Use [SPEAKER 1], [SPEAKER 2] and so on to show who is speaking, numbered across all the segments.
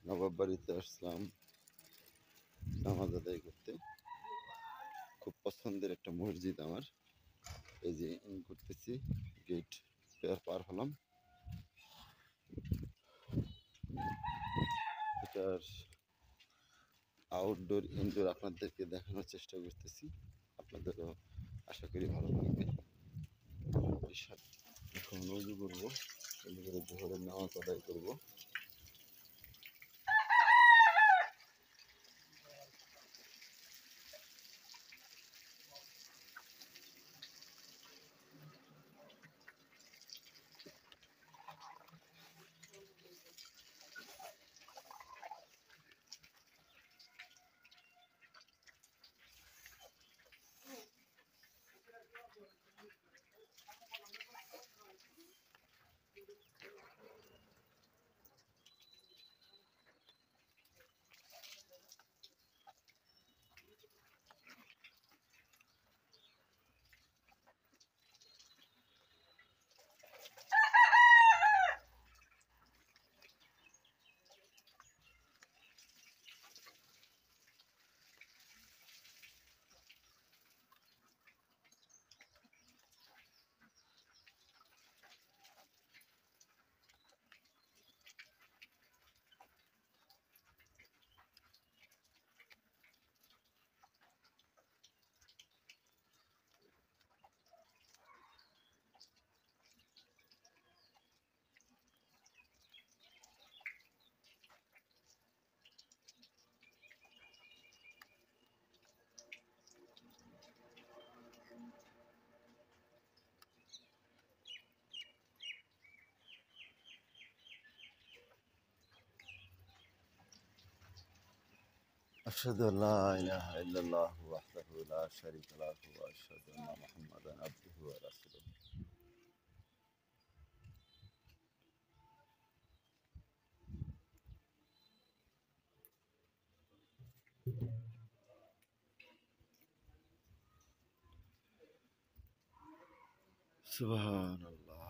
[SPEAKER 1] নবাব বাড়িতে আসলাম নামাজ আদায় করতে। খুব পছন্দের একটা মসজিদ আমার। এই যে করতেছি, গেট পার হলাম। এটার আউটডোর ইনডোর আপনাদেরকে দেখানোর চেষ্টা করতেছি, আপনাদেরও আশা করি ভালো লাগবে। এখন উজু করবো, উজু করে জোহরের নামাজ আদায় করবো। أشهد أن لا إله إلا الله وحده لا شريك له وأشهد أن محمدا عبده ورسوله। سبحان الله।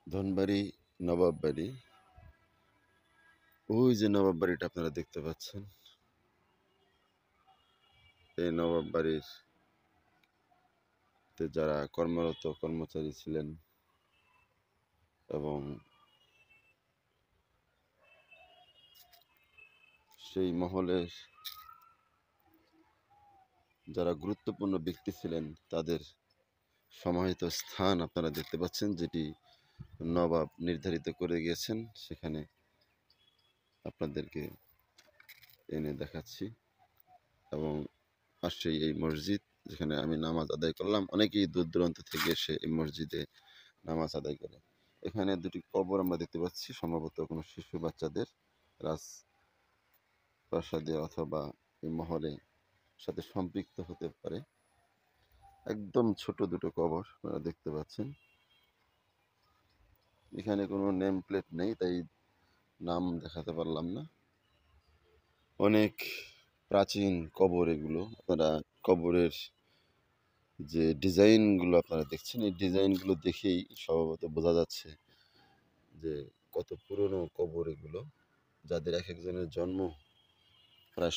[SPEAKER 1] ধনবাড়ি নবাব বাড়ি, ওই যে নবাব বাড়িটা আপনারা দেখতে পাচ্ছেন, এই নবাব বাড়ির যারা কর্মরত কর্মচারী ছিলেন এবং সেই মহলের যারা গুরুত্বপূর্ণ ব্যক্তি ছিলেন তাদের সমাহিত স্থান আপনারা দেখতে পাচ্ছেন, যেটি নবাব নির্ধারিত করে গিয়েছেন। সেখানে আপনাদেরকে এনে দেখাচ্ছি এবং পাশেই এই মসজিদ, যেখানে আমি নামাজ আদায় করলাম। অনেকেই দূর দূরান্ত থেকে এসে এই মসজিদে নামাজ আদায় করে। এখানে দুটি কবর আমরা দেখতে পাচ্ছি, সম্ভবত কোনো শিশু বাচ্চাদের রাজপ্রাসাদে অথবা এই মহলে সাথে সম্পৃক্ত হতে পারে। একদম ছোট দুটো কবর আপনারা দেখতে পাচ্ছেন। এখানে কোনো নেম প্লেট নেই, তাই নাম দেখাতে পারলাম না। অনেক প্রাচীন কবর এগুলো। আপনারা কবরের যে ডিজাইনগুলো আপনারা দেখছেন, এই ডিজাইনগুলো দেখেই স্বভাবত বোঝা যাচ্ছে যে কত পুরনো কবর এগুলো, যাদের এক একজনের জন্ম প্রায়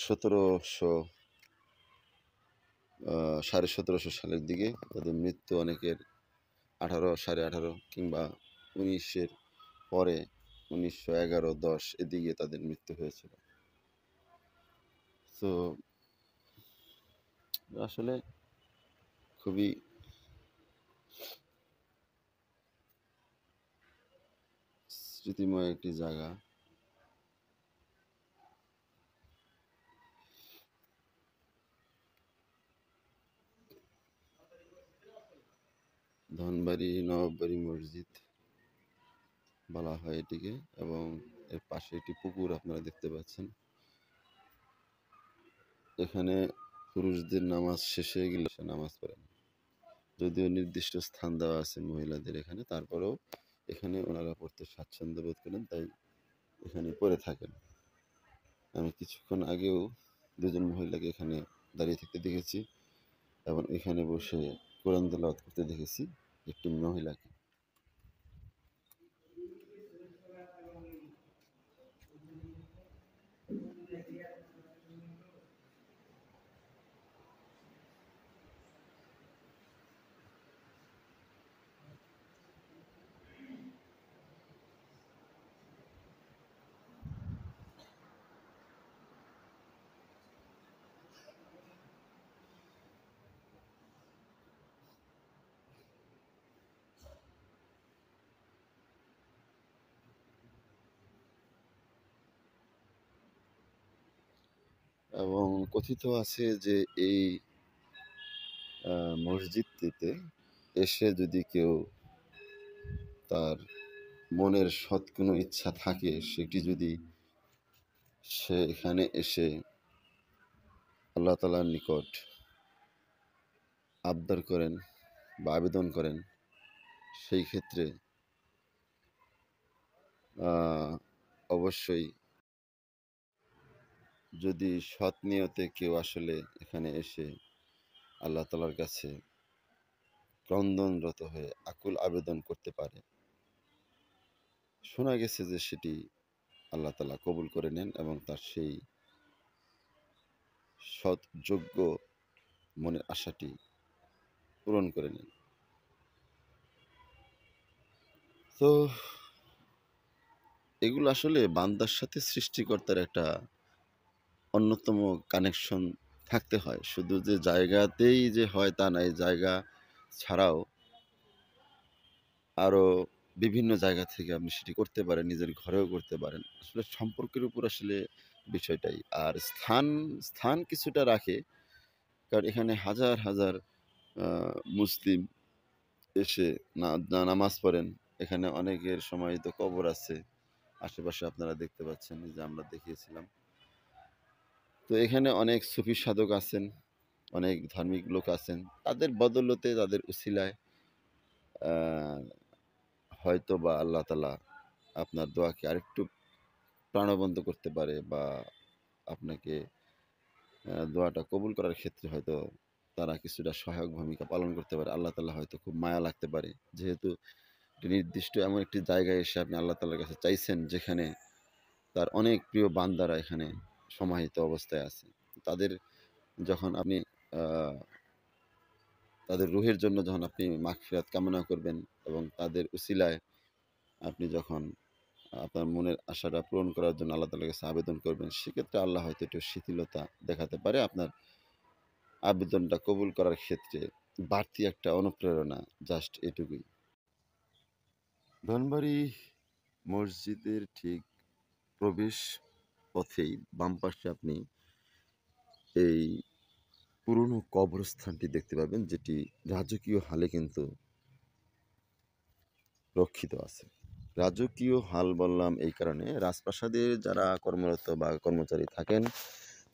[SPEAKER 1] 1700 সালের দিকে, তাদের মৃত্যু অনেকের 18, 18.5 কিংবা 19-এর পরে, 1900, 11, 10 এদিকে তাদের মৃত্যু হয়েছিল। তো আসলে খুবই স্মৃতিময় একটি জায়গা। ধনবাড়ি নবাববাড়ি মসজিদ বলা হয় এটিকে, এবং এর পাশে একটি পুকুর আপনারা দেখতে পাচ্ছেন। এখানে পুরুষদের নামাজ শেষ হয়ে গেলে সে নামাজ পড়েন, যদিও নির্দিষ্ট স্থান দেওয়া আছে মহিলাদের এখানে, তারপরেও এখানে ওনারা পড়তে স্বাচ্ছন্দ্য বোধ করেন, তাই এখানে পড়ে থাকেন। আমি কিছুক্ষণ আগেও দুজন মহিলাকে এখানে দাঁড়িয়ে থাকতে দেখেছি, এবং এখানে বসে কোরআন তেলাওয়াত করতে দেখেছি একটি মহিলাকে। এবং কথিত আছে যে এই মসজিদটিতে এসে যদি কেউ তার মনের সৎ কোনো ইচ্ছা থাকে, সেটি যদি সে এখানে এসে আল্লাহ তাআলার নিকট আবদার করেন বা আবেদন করেন, সেই ক্ষেত্রে অবশ্যই, যদি সৎ নিয়তে কেউ আসলে এখানে এসে আল্লাহ তাআলার কাছে ক্রন্দনরত হয়ে আকুল আবেদন করতে পারে, শোনা গেছে যে সেটি আল্লাহ তাআলা কবুল করে নেন এবং তার সেই সৎ যোগ্য মনের আশাটি পূরণ করে নেন। তো এগুলো আসলে বান্দার সাথে সৃষ্টিকর্তার একটা অন্যতম কানেকশন থাকতে হয়। শুধু যে জায়গাতেই যে হয় তা না, এই জায়গা ছাড়াও আরো বিভিন্ন জায়গা থেকে আপনি সেটি করতে পারেন, নিজের ঘরেও করতে পারেন। আসলে সম্পর্কের উপর আসলে বিষয়টাই। আর স্থান কিছুটা রাখে। কারণ এখানে হাজার, হাজার আ মুসলিম এসে নামাজ পড়েন। এখানে অনেকের সমাহিত কবর আছে। আশেপাশে আপনারা দেখতে পাচ্ছেন, এই যে আমরা দেখিয়েছিলাম। তো এখানে অনেক সুফি সাধক আছেন, অনেক ধার্মিক লোক আছেন। তাদের বদৌলতে, তাদের উছিলায় আ হয়তোবা আল্লাহ তাআলা আপনার দোয়াকে আরেকটু প্রাণবন্ত করতে পারে, বা আপনাকে দোয়াটা কবুল করার ক্ষেত্রে হয়তো তারা কিছুটা সহায়ক ভূমিকা পালন করতে পারে। আল্লাহ তাআলা হয়তো খুব মায়া লাগতে পারে। যেহেতু একটি নির্দিষ্ট এমন একটি জায়গায় এসে আপনি আল্লাহ তাআলার কাছে চাইছেন, যেখানে তার অনেক প্রিয় বান্দারা এখানে সমাহিত অবস্থায় আছে। তাদের যখন আপনি আ তাদের রুহের জন্য যখন আপনি মাগফিরাত কামনা করবেন, এবং তাদের উসিলায় আপনি যখন আপনার মনের আশাটা পূরণ করার জন্য আল্লাহ তাআলার কাছে আবেদন করবেন, সেক্ষেত্রে আল্লাহ হয়তো একটু শিথিলতা দেখাতে পারে আপনার আবেদনটা কবুল করার ক্ষেত্রে। বাড়তি একটা অনুপ্রেরণা, জাস্ট এটুকুই। ধনবাড়ি মসজিদের ঠিক প্রবেশ পথেই বাম পাশে আপনি এই পুরনো কবরস্থানটি দেখতে পাবেন, যেটি রাজকীয় হালে কিন্তু রক্ষিত আছে। রাজকীয় হাল বললাম এই কারণে, রাজপ্রাসাদে যারা কর্মরত বা কর্মচারী থাকেন,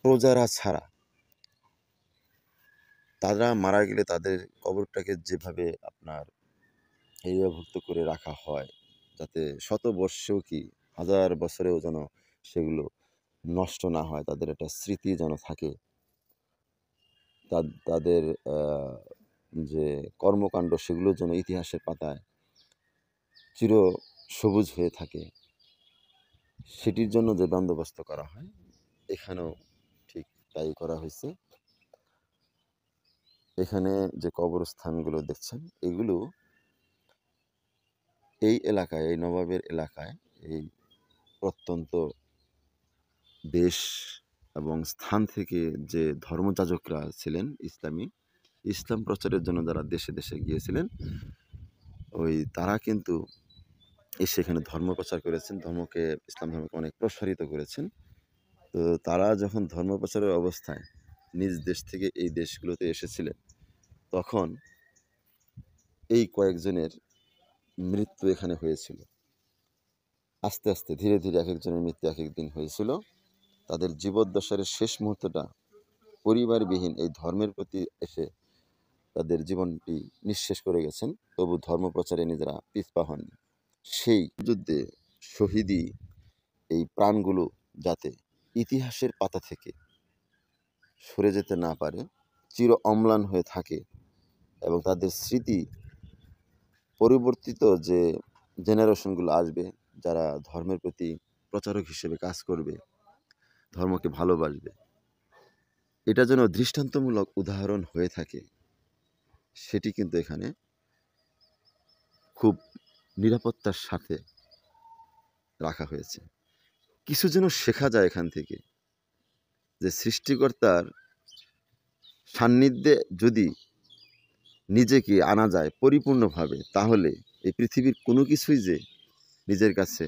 [SPEAKER 1] প্রজারা ছাড়া, তারা মারা গেলে তাদের কবরটাকে যেভাবে আপনার এরিয়াভুক্ত করে রাখা হয়, যাতে শতবর্ষেও কি হাজার বছরেও যেন সেগুলো নষ্ট না হয়, তাদের একটা স্মৃতি যেন থাকে, তাদের যে কর্মকাণ্ড সেগুলোর জন্য ইতিহাসের পাতায় চির সবুজ হয়ে থাকে, সেটির জন্য যে বন্দোবস্ত করা হয় এখানেও ঠিক তাই করা হয়েছে। এখানে যে কবরস্থানগুলো দেখছেন এগুলো এই এলাকায়, এই নবাবের এলাকায়, এই প্রত্যন্ত দেশ এবং স্থান থেকে যে ধর্মযাজকরা ছিলেন ইসলাম প্রচারের জন্য যারা দেশে দেশে গিয়েছিলেন, তারা কিন্তু এসে এখানে ধর্ম প্রচার করেছেন, ইসলাম ধর্মকে অনেক প্রসারিত করেছেন। তো তারা যখন ধর্ম প্রচারের অবস্থায় নিজ দেশ থেকে এই দেশগুলোতে এসেছিলেন, তখন এই কয়েকজনের মৃত্যু এখানে হয়েছিল। আস্তে আস্তে ধীরে ধীরে এক একজনের মৃত্যু এক একদিন হয়েছিল। তাদের জীবদ্দশার শেষ মুহূর্তটা পরিবারবিহীন এই ধর্মের প্রতি এসে তাদের জীবনটি নিঃশেষ করে গেছেন, তবু ধর্ম প্রচারে নিজেরা পিছপা হননি। সেই যুদ্ধে শহীদি এই প্রাণগুলো যাতে ইতিহাসের পাতা থেকে সরে যেতে না পারে, চির অম্লান হয়ে থাকে, এবং তাদের স্মৃতি পরিবর্তিত যে জেনারেশনগুলো আসবে, যারা ধর্মের প্রতি প্রচারক হিসেবে কাজ করবে, ধর্মকে ভালোবাসবে, এটা যেন দৃষ্টান্তমূলক উদাহরণ হয়ে থাকে, সেটি কিন্তু এখানে খুব নিরাপত্তার সাথে রাখা হয়েছে। কিছু যেন শেখা যায় এখান থেকে, যে সৃষ্টিকর্তার সান্নিধ্যে যদি নিজেকে আনা যায় পরিপূর্ণভাবে, তাহলে এই পৃথিবীর কোনো কিছুই যে নিজের কাছে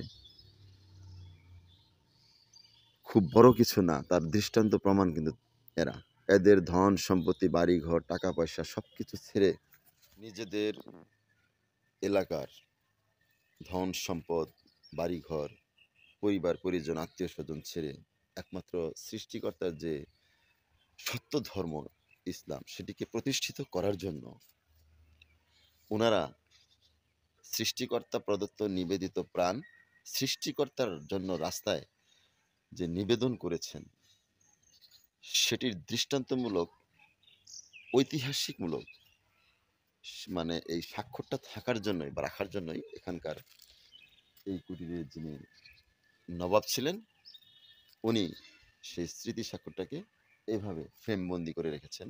[SPEAKER 1] খুব বড় কিছু না, তার দৃষ্টান্ত প্রমাণ কিন্তু এরা। এদের ধন সম্পত্তি, বাড়িঘর, টাকা পয়সা সব কিছু ছেড়ে, নিজেদের এলাকার ধন সম্পদ, বাড়িঘর, পরিবার পরিজন, আত্মীয় স্বজন ছেড়ে একমাত্র সৃষ্টিকর্তার যে সত্য ধর্ম ইসলাম, সেটিকে প্রতিষ্ঠিত করার জন্য ওনারা সৃষ্টিকর্তা প্রদত্ত নিবেদিত প্রাণ সৃষ্টিকর্তার জন্য রাস্তায় যে নিবেদন করেছেন, সেটির দৃষ্টান্তমূলক, ঐতিহাসিকমূলক মানে এই স্বাক্ষরটা থাকার জন্যই বা রাখার জন্যই এখানকার এই কুটিরের যিনি নবাব ছিলেন, উনি সেই স্মৃতি স্বাক্ষরটাকে এইভাবে ফ্রেমবন্দি করে রেখেছেন,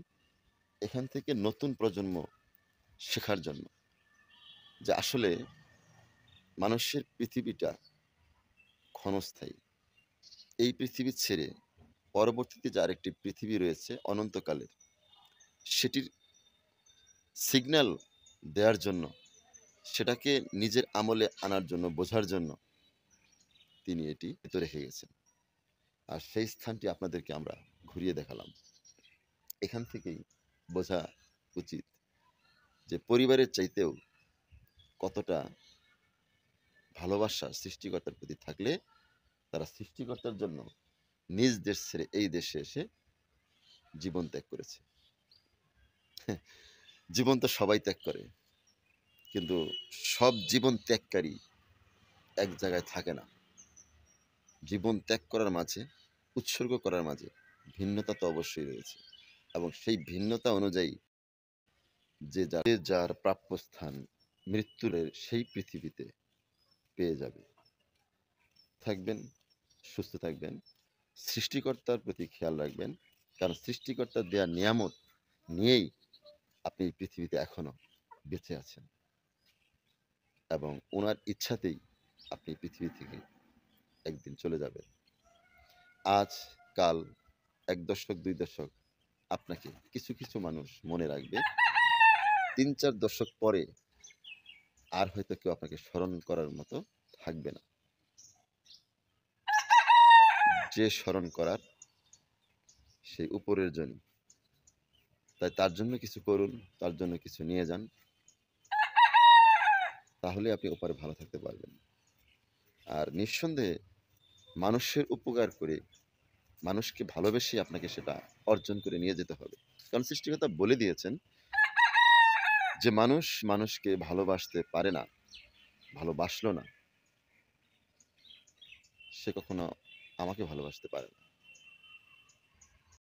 [SPEAKER 1] এখান থেকে নতুন প্রজন্ম শেখার জন্য যে আসলে মানুষের পৃথিবীটা ক্ষণস্থায়ী। এই পৃথিবী ছেড়ে পরবর্তীতে যে আরেকটি পৃথিবী রয়েছে অনন্তকালের, সেটির সিগন্যাল দেওয়ার জন্য, সেটাকে নিজের আমলে আনার জন্য, বোঝার জন্য তিনি এটি রেখে গেছেন। আর সেই স্থানটি আপনাদেরকে আমরা ঘুরিয়ে দেখালাম। এখান থেকেই বোঝা উচিত যে পরিবারের চাইতেও কতটা ভালোবাসা সৃষ্টিকর্তার প্রতি থাকলে তারা সৃষ্টিকর্তার জন্য নিজ দেশ ছেড়ে এই দেশে এসে জীবন ত্যাগ করেছে। জীবন তো সবাই ত্যাগ করে, কিন্তু সব জীবন ত্যাগকারী এক জায়গায় থাকে না। জীবন ত্যাগ করার মাঝে, উৎসর্গ করার মাঝে ভিন্নতা তো অবশ্যই রয়েছে, এবং সেই ভিন্নতা অনুযায়ী যে যার প্রাপ্য স্থান মৃত্যুর সেই পৃথিবীতে পেয়ে যাবে। থাকবেন, সুস্থ থাকবেন, সৃষ্টিকর্তার প্রতি খেয়াল রাখবেন, কারণ সৃষ্টিকর্তার দেয়া নিয়ামত নিয়েই আপনি পৃথিবীতে এখনো বেঁচে আছেন, এবং ওনার ইচ্ছাতেই আপনি পৃথিবী থেকে একদিন চলে যাবেন। আজ কাল, এক দশক দুই দশক আপনাকে কিছু কিছু মানুষ মনে রাখবে, ৩-৪ দশক পরে আর হয়তো কেউ আপনাকে স্মরণ করার মতো থাকবে না। যে স্মরণ করার সেই উপরের জন্য, তাই তার জন্য কিছু করুন, তার জন্য কিছু নিয়ে যান, তাহলে আপনি ওপারে ভালো থাকতে পারবেন। আর নিঃসন্দেহে মানুষের উপকার করে, মানুষকে ভালোবেসে আপনাকে সেটা অর্জন করে নিয়ে যেতে হবে। কারণ সৃষ্টিকর্তা বলে দিয়েছেন যে মানুষ মানুষকে ভালোবাসতে পারে না, ভালোবাসলো না, সে কখনো আমাকে ভালোবাসতে পারে না।